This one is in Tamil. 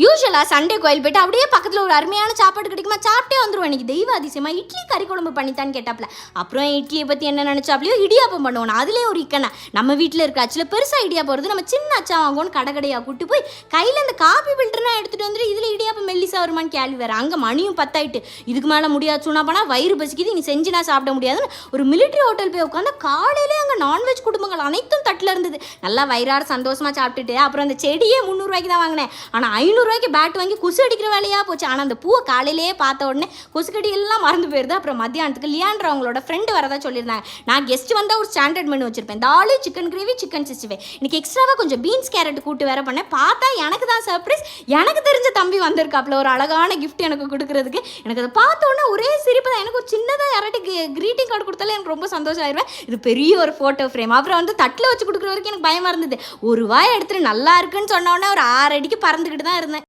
யூஸ்வலாக சண்டே கோயில் போய்ட்டு அப்படியே பக்கத்தில் ஒரு அருமையான சாப்பாடு கிடைக்குமா, சாப்பிட்டே வந்துடுவோம். இன்றைக்கி தெய்வ அதிசயமாக இட்லி கறி குழம்பு பண்ணித்தான்னு கேட்டாப்புல. அப்புறம் இட்லியை பற்றி என்ன நினச்சாப்லையோ இடியாப்பம் பண்ணுவோம். அதுலேயே ஒரு இக்கண்ணா நம்ம வீட்டில் இருக்க ஆச்சில் பெருசாக இடியா போகிறது, நம்ம சின்ன அச்சா வாங்குவோன்னு கடையாக கூட்டு போய் கையில் இந்த காப்பி ஃபில்டர்னா எடுத்துகிட்டு வந்துட்டு இதில் இடியாப்பம் மெல்லிசா வருமானு கேள்வி வேறு. அங்கே மணியும் 10 ஆயிட்டு. இதுக்கு மேலே முடியாது சொன்னா போனால் வயிறு பசிக்குது, நீ செஞ்சு நான் சாப்பிட முடியாதுன்னு ஒரு மிலிட்ரி ஹோட்டல் போய் உட்காந்து காலையிலே அங்கே நான்வெஜ் குடும்பங்கள் அனைத்தும் தட்டில் இருந்தது. நல்லா வயிறார சந்தோஷமாக சாப்பிட்டுட்டு அப்புறம் அந்த செடியே 300 ரூபாய்க்கு தான் வாங்கினேன். ஆனால் 500 ரூபாய்க்கு பேட் வாங்கி கொசு அடிக்கிற வேலையாக போச்சு. ஆனால் அந்த பூவை காலையிலேயே பார்த்த உடனே கொசுக்கடி எல்லாம் மறந்து போயிருது. அப்புறம் மத்தியானத்துக்கு லியாண்ட்ரா அவங்களோட ஃப்ரெண்டு வரதா சொல்லியிருந்தாங்க. நான் கெஸ்ட் வந்தால் ஒரு ஸ்டாண்டர்ட் மெனு வச்சிருப்பேன். தாலு, சிக்கன் கிரேவி, சிக்கன் 65. இன்னைக்கு எக்ஸ்ட்ராவாக கொஞ்சம் பீன்ஸ் கேரட் கூட்டு வேற பண்ணேன். பார்த்தா எனக்கு தான் சர்ப்ரைஸ். எனக்கு தெரிஞ்ச தம்பி வந்திருக்காப்புல ஒரு அழகான கிஃப்ட் எனக்கு கொடுக்குறதுக்கு. எனக்கு அதை பார்த்த உடனே ஒரே சிரிப்பு தான். எனக்கு ஒரு சின்னதாக யாராட்டி கிரீட்டிங் கார்டு கொடுத்தாலே எனக்கு ரொம்ப சந்தோஷம் ஆயிடுவேன். இது பெரிய ஒரு ஃபோட்டோ ஃப்ரேம். அப்புறம் வந்து தட்டில் வச்சு கொடுக்குற வரைக்கும் எனக்கு பயமாக இருந்தது. ஒரு வாய் எடுத்துட்டு நல்லா இருக்குன்னு சொன்ன உடனே ஒரு 6 அடிக்கு பறந்துக்கிட்டு தான் இருந்தேன்.